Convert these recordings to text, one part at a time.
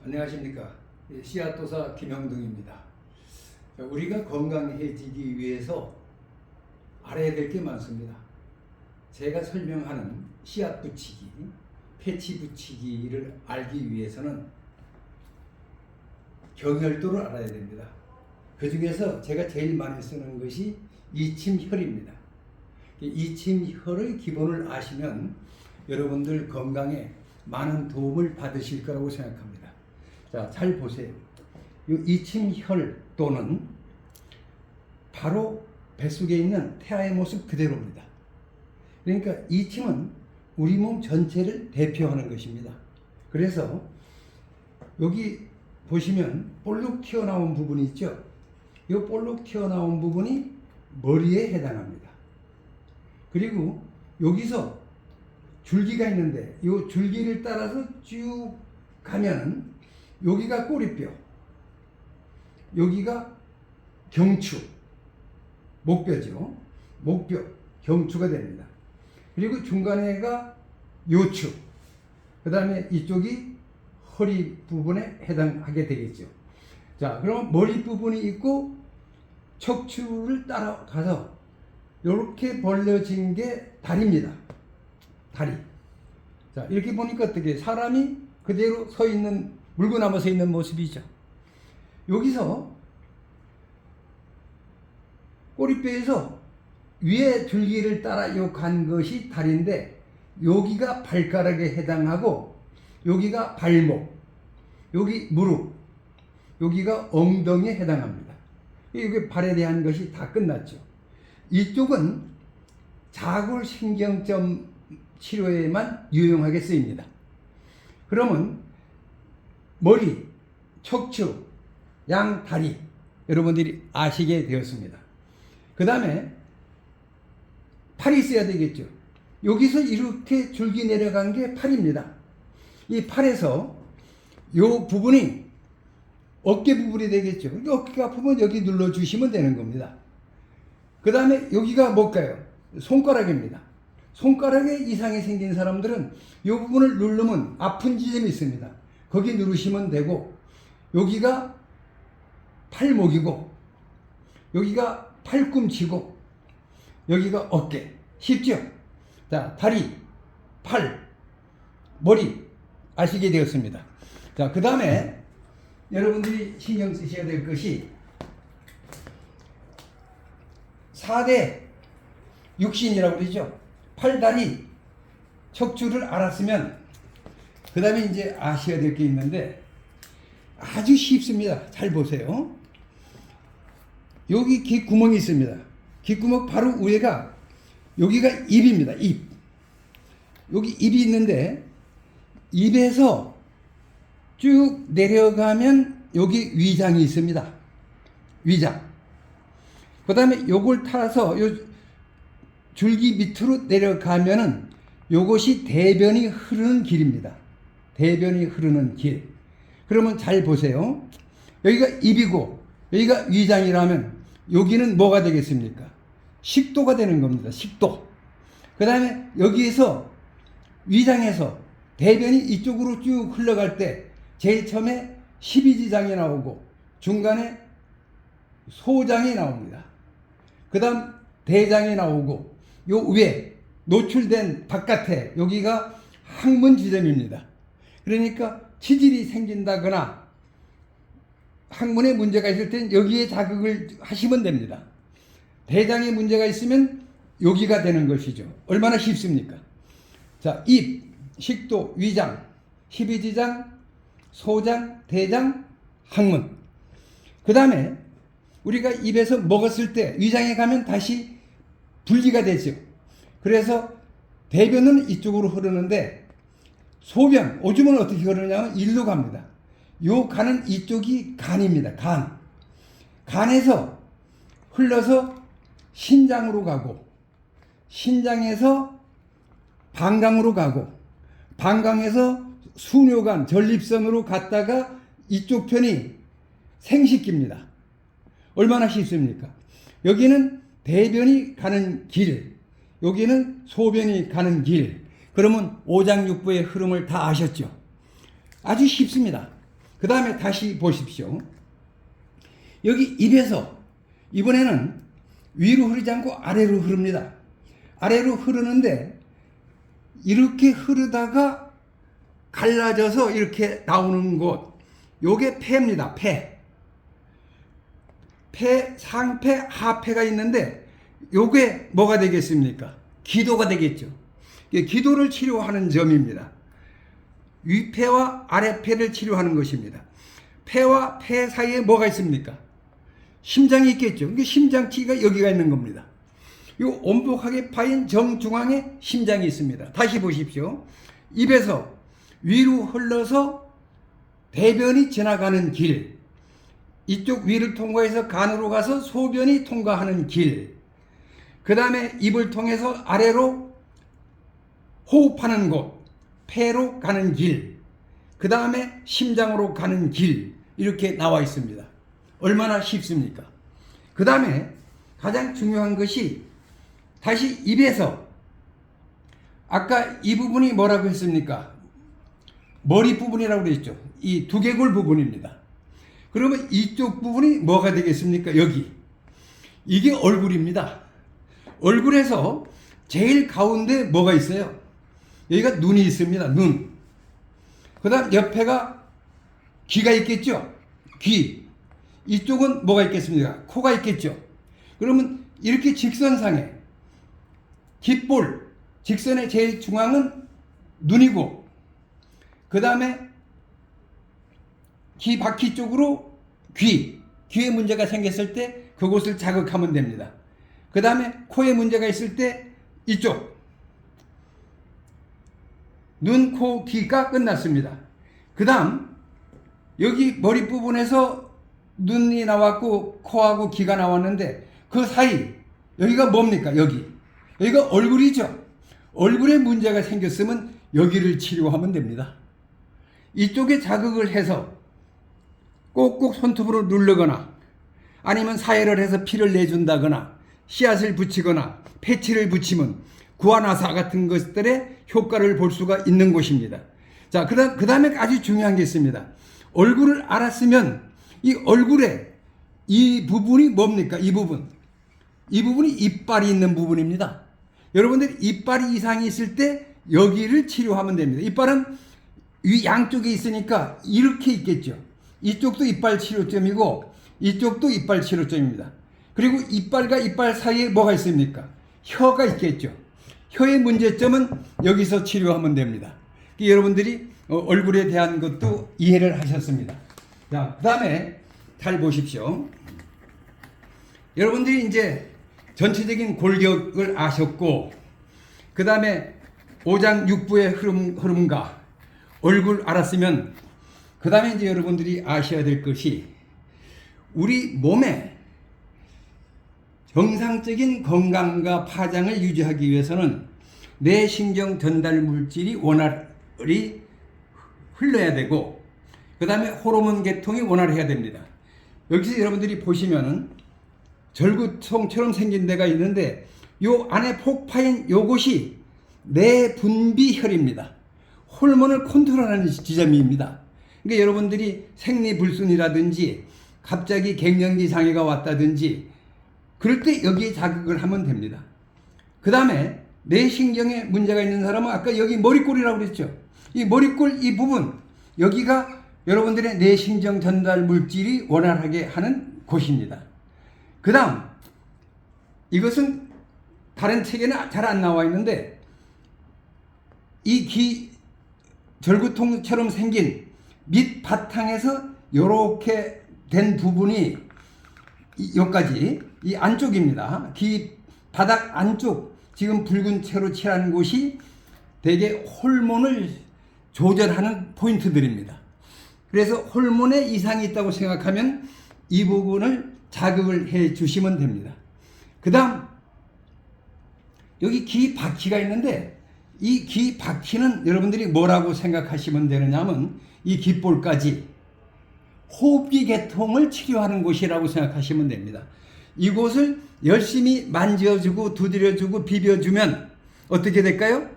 안녕하십니까. 씨앗도사 김형동입니다. 우리가 건강해지기 위해서 알아야 될 게 많습니다. 제가 설명하는 씨앗 붙이기, 패치 붙이기를 알기 위해서는 경혈도를 알아야 됩니다. 그 중에서 제가 제일 많이 쓰는 것이 이침혈입니다. 이침혈의 기본을 아시면 여러분들 건강에 많은 도움을 받으실 거라고 생각합니다. 자, 잘 보세요. 이 이침혈도는 바로 뱃속에 있는 태아의 모습 그대로입니다. 그러니까 이침은 우리 몸 전체를 대표하는 것입니다. 그래서 여기 보시면 볼록 튀어나온 부분이 있죠. 이 볼록 튀어나온 부분이 머리에 해당합니다. 그리고 여기서 줄기가 있는데 이 줄기를 따라서 쭉 가면 여기가 꼬리뼈, 여기가 경추, 목뼈죠. 목뼈, 경추가 됩니다. 그리고 중간에가 요추, 그 다음에 이쪽이 허리 부분에 해당하게 되겠죠. 자, 그럼 머리 부분이 있고 척추를 따라가서 이렇게 벌려진 게 다리입니다. 다리. 자, 이렇게 보니까 어떻게 사람이 그대로 서 있는, 물고 남아 서 있는 모습이죠. 여기서 꼬리뼈에서 위에 줄기를 따라 간 것이 다리인데 여기가 발가락에 해당하고 여기가 발목, 여기 무릎, 여기가 엉덩이에 해당합니다. 이게 발에 대한 것이 다 끝났죠. 이쪽은 자골신경점 치료에만 유용하게 쓰입니다. 그러면 머리, 척추, 양 다리 여러분들이 아시게 되었습니다. 그 다음에 팔이 있어야 되겠죠. 여기서 이렇게 줄기 내려간 게 팔입니다. 이 팔에서 이 부분이 어깨 부분이 되겠죠. 어깨가 아프면 여기 눌러주시면 되는 겁니다. 그 다음에 여기가 뭘까요? 손가락입니다. 손가락에 이상이 생긴 사람들은 이 부분을 누르면 아픈 지점이 있습니다. 거기 누르시면 되고 여기가 팔목이고 여기가 팔꿈치고 여기가 어깨. 쉽죠? 자, 다리, 팔, 머리 아시게 되었습니다. 자, 그 다음에 여러분들이 신경 쓰셔야 될 것이 4대 육신이라고 그러죠. 팔, 다리, 척추를 알았으면 그 다음에 이제 아셔야 될 게 있는데 아주 쉽습니다. 잘 보세요. 여기 귓구멍이 있습니다. 귓구멍 바로 위에가 여기가 입입니다. 입. 여기 입이 있는데 입에서 쭉 내려가면 여기 위장이 있습니다. 위장. 그 다음에 요걸 타서 요 줄기 밑으로 내려가면은 요것이 대변이 흐르는 길입니다. 대변이 흐르는 길. 그러면 잘 보세요. 여기가 입이고 여기가 위장이라면 여기는 뭐가 되겠습니까? 식도가 되는 겁니다. 식도. 그 다음에 여기에서 위장에서 대변이 이쪽으로 쭉 흘러갈 때 제일 처음에 십이지장이 나오고 중간에 소장이 나옵니다. 그 다음 대장이 나오고 요 위에 노출된 바깥에 여기가 항문 지점입니다. 그러니까 치질이 생긴다거나 항문에 문제가 있을 땐 여기에 자극을 하시면 됩니다. 대장에 문제가 있으면 여기가 되는 것이죠. 얼마나 쉽습니까? 자, 입, 식도, 위장, 십이지장, 소장, 대장, 항문. 그 다음에 우리가 입에서 먹었을 때 위장에 가면 다시 분리가 되죠. 그래서 대변은 이쪽으로 흐르는데 소변, 오줌은 어떻게 흐르냐면 일로 갑니다. 요 가는 이쪽이 간입니다. 간. 간에서 흘러서 신장으로 가고 신장에서 방광으로 가고 방광에서 수뇨관, 전립선으로 갔다가 이쪽 편이 생식기입니다. 얼마나 쉽습니까? 여기는 대변이 가는 길, 여기는 소변이 가는 길. 그러면 오장육부의 흐름을 다 아셨죠? 아주 쉽습니다. 그 다음에 다시 보십시오. 여기 입에서 이번에는 위로 흐르지 않고 아래로 흐릅니다. 아래로 흐르는데 이렇게 흐르다가 갈라져서 이렇게 나오는 곳, 요게 폐입니다. 폐, 상폐, 하폐가 있는데 요게 뭐가 되겠습니까? 기도가 되겠죠. 기도를 치료하는 점입니다. 위폐와 아래폐를 치료하는 것입니다. 폐와 폐 사이에 뭐가 있습니까? 심장이 있겠죠. 심장치가 여기가 있는 겁니다. 이 온복하게 파인 정중앙에 심장이 있습니다. 다시 보십시오. 입에서 위로 흘러서 대변이 지나가는 길, 이쪽 위를 통과해서 간으로 가서 소변이 통과하는 길, 그 다음에 입을 통해서 아래로 호흡하는 곳, 폐로 가는 길, 그 다음에 심장으로 가는 길, 이렇게 나와 있습니다. 얼마나 쉽습니까? 그 다음에 가장 중요한 것이 다시 입에서 아까 이 부분이 뭐라고 했습니까? 머리 부분이라고 그랬죠. 이 두개골 부분입니다. 그러면 이쪽 부분이 뭐가 되겠습니까? 여기. 이게 얼굴입니다. 얼굴에서 제일 가운데 뭐가 있어요? 여기가 눈이 있습니다. 눈. 그 다음 옆에가 귀가 있겠죠? 귀. 이쪽은 뭐가 있겠습니까? 코가 있겠죠? 그러면 이렇게 직선상에 깃볼, 직선의 제일 중앙은 눈이고, 그 다음에 귀 바퀴 쪽으로 귀, 귀에 문제가 생겼을 때 그곳을 자극하면 됩니다. 그 다음에 코에 문제가 있을 때 이쪽 눈, 코, 귀가 끝났습니다. 그 다음 여기 머리 부분에서 눈이 나왔고 코하고 귀가 나왔는데 그 사이 여기가 뭡니까? 여기가 얼굴이죠. 얼굴에 문제가 생겼으면 여기를 치료하면 됩니다. 이쪽에 자극을 해서 꼭꼭 손톱으로 누르거나 아니면 사혈을 해서 피를 내준다거나 씨앗을 붙이거나 패치를 붙이면 구안화사 같은 것들의 효과를 볼 수가 있는 곳입니다. 자, 그 다음에 아주 중요한 게 있습니다. 얼굴을 알았으면 이 얼굴에 이 부분이 뭡니까? 이 부분이 이빨이 있는 부분입니다. 여러분들이 이빨이 이상이 있을 때 여기를 치료하면 됩니다. 이빨은 위 양쪽에 있으니까 이렇게 있겠죠. 이쪽도 이빨 치료점이고 이쪽도 이빨 치료점입니다. 그리고 이빨과 이빨 사이에 뭐가 있습니까? 혀가 있겠죠. 혀의 문제점은 여기서 치료하면 됩니다. 여러분들이 얼굴에 대한 것도 이해를 하셨습니다. 자, 그 다음에 잘 보십시오. 여러분들이 이제 전체적인 골격을 아셨고, 그 다음에 오장육부의 흐름과 얼굴 알았으면, 그 다음에 이제 여러분들이 아셔야 될 것이 우리 몸에 정상적인 건강과 파장을 유지하기 위해서는 뇌신경 전달 물질이 원활히 흘러야 되고, 그 다음에 호르몬 계통이 원활해야 됩니다. 여기서 여러분들이 보시면은 절구통처럼 생긴 데가 있는데 요 안에 폭파인 요것이 내분비혈입니다. 호르몬을 컨트롤하는 지점입니다. 그러니까 여러분들이 생리불순이라든지 갑자기 갱년기 장애가 왔다든지 그럴 때 여기에 자극을 하면 됩니다. 그 다음에 뇌신경에 문제가 있는 사람은 아까 여기 머리꼬리라고 그랬죠. 이 머리꼬리 이 부분 여기가 여러분들의 뇌신경 전달 물질이 원활하게 하는 곳입니다. 그 다음 이것은 다른 책에는 잘 안 나와 있는데 이 귀 절구통처럼 생긴 밑 바탕에서 이렇게 된 부분이 여기까지 이 안쪽입니다. 귀 바닥 안쪽 지금 붉은 채로 칠하는 곳이 대개 호르몬을 조절하는 포인트들입니다. 그래서 호르몬에 이상이 있다고 생각하면 이 부분을 자극을 해 주시면 됩니다. 그 다음 여기 귀 바퀴가 있는데 이 귀 바퀴는 여러분들이 뭐라고 생각하시면 되느냐면 이 귓볼까지 호흡기 계통을 치료하는 곳이라고 생각하시면 됩니다. 이곳을 열심히 만져주고 두드려주고 비벼주면 어떻게 될까요?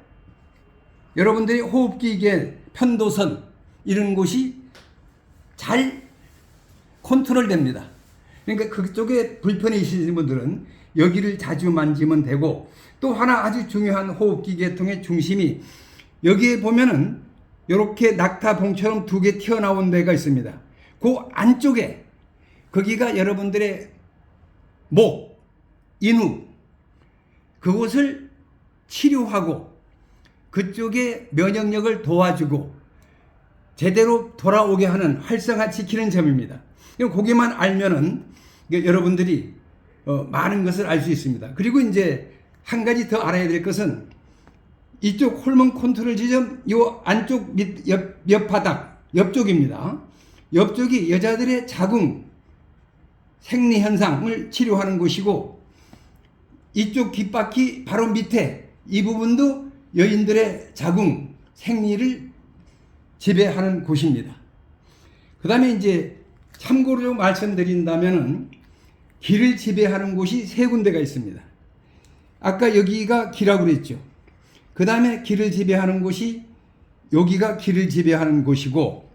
여러분들이 호흡기계 편도선 이런 곳이 잘 컨트롤 됩니다. 그러니까 그쪽에 불편이 있으신 분들은 여기를 자주 만지면 되고, 또 하나 아주 중요한 호흡기 계통의 중심이 여기에 보면은 이렇게 낙타봉처럼 두 개 튀어나온 데가 있습니다. 그 안쪽에 거기가 여러분들의 목, 인후, 그곳을 치료하고 그쪽에 면역력을 도와주고 제대로 돌아오게 하는, 활성화시키는 점입니다. 거기만 알면은 여러분들이 많은 것을 알 수 있습니다. 그리고 이제 한 가지 더 알아야 될 것은 이쪽 호르몬 컨트롤 지점 요 안쪽 옆 바닥 옆쪽입니다. 옆쪽이 여자들의 자궁 생리 현상을 치료하는 곳이고, 이쪽 귓바퀴 바로 밑에 이 부분도 여인들의 자궁 생리를 지배하는 곳입니다. 그 다음에 이제 참고로 말씀드린다면은 기를 지배하는 곳이 세 군데가 있습니다. 아까 여기가 기라고 그랬죠. 그 다음에 기를 지배하는 곳이 여기가 기를 지배하는 곳이고,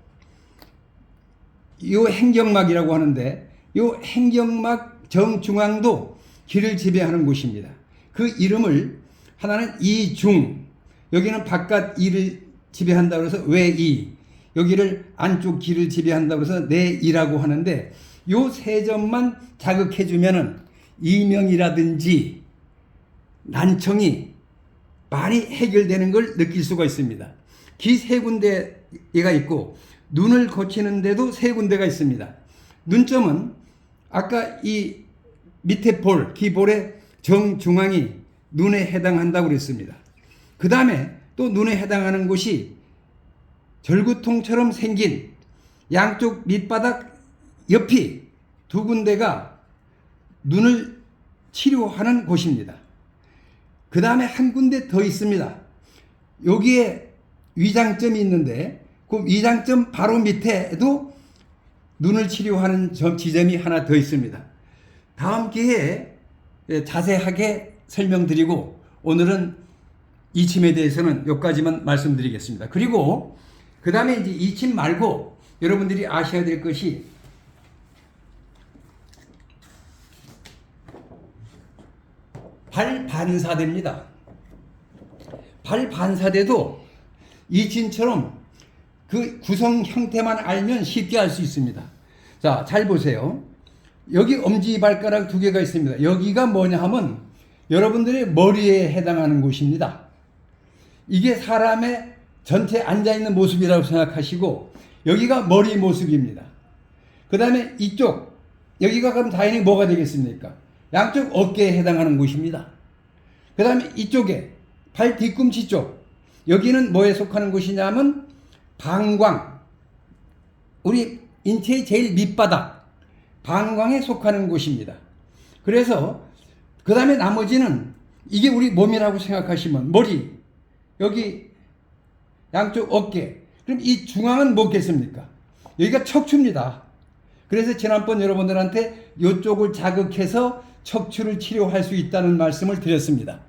이 행경막이라고 하는데 이 행경막 정중앙도 기를 지배하는 곳입니다. 그 이름을 하나는 이중, 여기는 바깥 이를 지배한다고 해서 외이, 여기를 안쪽 기를 지배한다고 해서 내이라고 하는데, 요 세 점만 자극해주면은 이명이라든지 난청이 많이 해결되는 걸 느낄 수가 있습니다. 기 세 군데가 있고 눈을 고치는 데도 세 군데가 있습니다. 눈점은 아까 이 밑에 볼, 기볼의 정중앙이 눈에 해당한다고 그랬습니다. 그 다음에 또 눈에 해당하는 곳이 절구통처럼 생긴 양쪽 밑바닥 옆이 두 군데가 눈을 치료하는 곳입니다. 그 다음에 한 군데 더 있습니다. 여기에 위장점이 있는데 그 위장점 바로 밑에도 눈을 치료하는 지점이 하나 더 있습니다. 다음 기회에 자세하게 설명드리고, 오늘은 이침에 대해서는 여기까지만 말씀드리겠습니다. 그리고 그 다음에 이제 이침 말고 여러분들이 아셔야 될 것이 발반사대입니다. 발반사대도 이침처럼 그 구성 형태만 알면 쉽게 알 수 있습니다. 자, 잘 보세요. 여기 엄지발가락 두 개가 있습니다. 여기가 뭐냐 하면 여러분들의 머리에 해당하는 곳입니다. 이게 사람의 전체 앉아있는 모습이라고 생각하시고, 여기가 머리 모습입니다. 그 다음에 이쪽, 여기가 그럼 당연히 뭐가 되겠습니까? 양쪽 어깨에 해당하는 곳입니다. 그 다음에 이쪽에 발 뒤꿈치 쪽, 여기는 뭐에 속하는 곳이냐면 방광, 우리 인체의 제일 밑바닥 방광에 속하는 곳입니다. 그래서 그 다음에 나머지는 이게 우리 몸이라고 생각하시면 머리, 여기 양쪽 어깨, 그럼 이 중앙은 뭐겠습니까? 여기가 척추입니다. 그래서 지난번 여러분들한테 이쪽을 자극해서 척추를 치료할 수 있다는 말씀을 드렸습니다.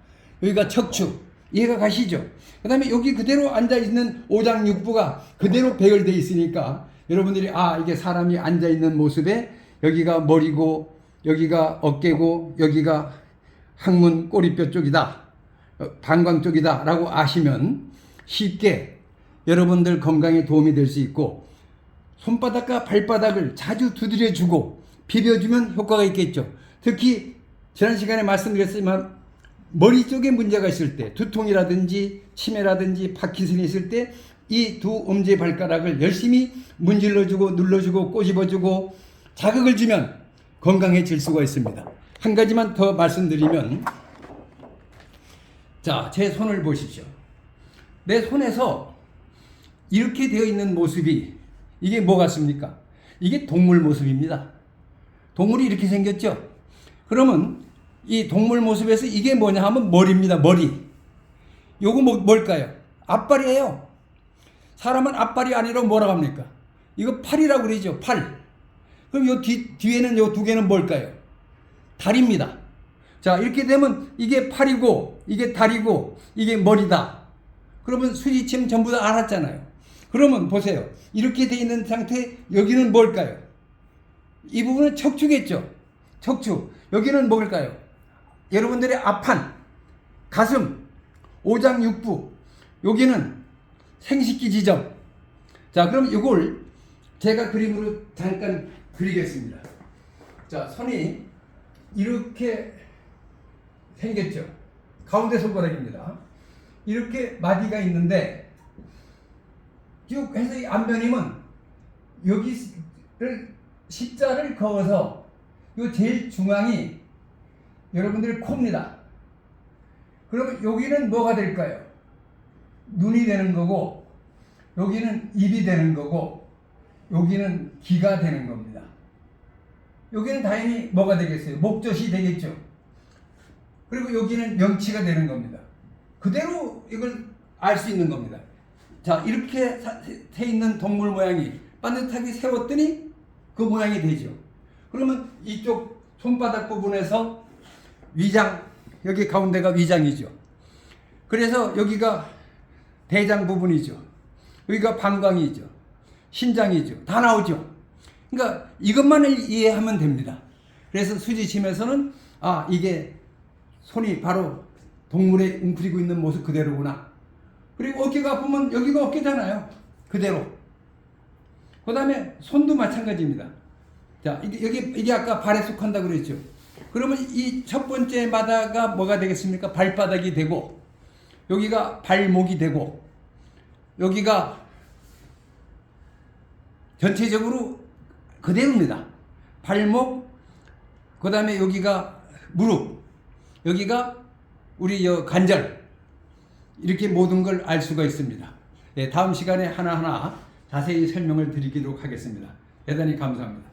여기가 척추, 이해가 가시죠? 그 다음에 여기 그대로 앉아있는 오장육부가 그대로 배열되어 있으니까 여러분들이 이게 사람이 앉아있는 모습에 여기가 머리고 여기가 어깨고 여기가 항문 꼬리뼈 쪽이다, 방광 쪽이다 라고 아시면 쉽게 여러분들 건강에 도움이 될 수 있고, 손바닥과 발바닥을 자주 두드려주고 비벼주면 효과가 있겠죠. 특히 지난 시간에 말씀드렸지만 머리 쪽에 문제가 있을 때, 두통이라든지 치매라든지 파킨슨이 있을 때 이 두 엄지발가락을 열심히 문질러주고 눌러주고 꼬집어주고 자극을 주면 건강해질 수가 있습니다. 한 가지만 더 말씀드리면, 자, 제 손을 보십시오. 내 손에서 이렇게 되어 있는 모습이 이게 뭐 같습니까? 이게 동물 모습입니다. 동물이 이렇게 생겼죠? 그러면 이 동물 모습에서 이게 뭐냐 하면 머리입니다. 머리. 요거 뭘까요? 앞발이에요. 사람은 앞발이 아니라 뭐라고 합니까? 이거 팔이라고 그러죠. 팔. 그럼 요 뒤에는 요 두 개는 뭘까요? 다리입니다. 자, 이렇게 되면 이게 팔이고 이게 다리고 이게 머리다. 그러면 수지침 전부 다 알았잖아요. 그러면 보세요. 이렇게 돼 있는 상태, 여기는 뭘까요? 이 부분은 척추겠죠. 척추. 여기는 뭘까요? 여러분들의 앞판, 가슴, 오장육부. 여기는 생식기 지점. 자, 그럼 이걸 제가 그림으로 잠깐 그리겠습니다. 자, 손이 이렇게 생겼죠. 가운데 손가락입니다. 이렇게 마디가 있는데 쭉 해서 이 앞면임은 여기를 십자를 그어서 요 제일 중앙이 여러분들의 코입니다. 그러면 여기는 뭐가 될까요? 눈이 되는 거고, 여기는 입이 되는 거고, 여기는 귀가 되는 겁니다. 여기는 당연히 뭐가 되겠어요? 목젖이 되겠죠. 그리고 여기는 명치가 되는 겁니다. 그대로 이걸 알 수 있는 겁니다. 자, 이렇게 돼 있는 동물 모양이 반듯하게 세웠더니 그 모양이 되죠. 그러면 이쪽 손바닥 부분에서 위장, 여기 가운데가 위장이죠. 그래서 여기가 대장 부분이죠. 여기가 방광이죠. 신장이죠. 다 나오죠. 그러니까 이것만을 이해하면 됩니다. 그래서 수지심에서는 아, 이게 손이 바로 동물에 웅크리고 있는 모습 그대로구나. 그리고 어깨가 아프면 여기가 어깨잖아요. 그대로. 그 다음에 손도 마찬가지입니다. 자, 이게 아까 발에 속한다고 그랬죠. 그러면 이 첫 번째 마다가 뭐가 되겠습니까? 발바닥이 되고, 여기가 발목이 되고, 여기가 전체적으로 그대로입니다. 발목, 그 다음에 여기가 무릎, 여기가 우리 관절, 이렇게 모든 걸 알 수가 있습니다. 네, 다음 시간에 하나하나 자세히 설명을 드리도록 하겠습니다. 대단히 감사합니다.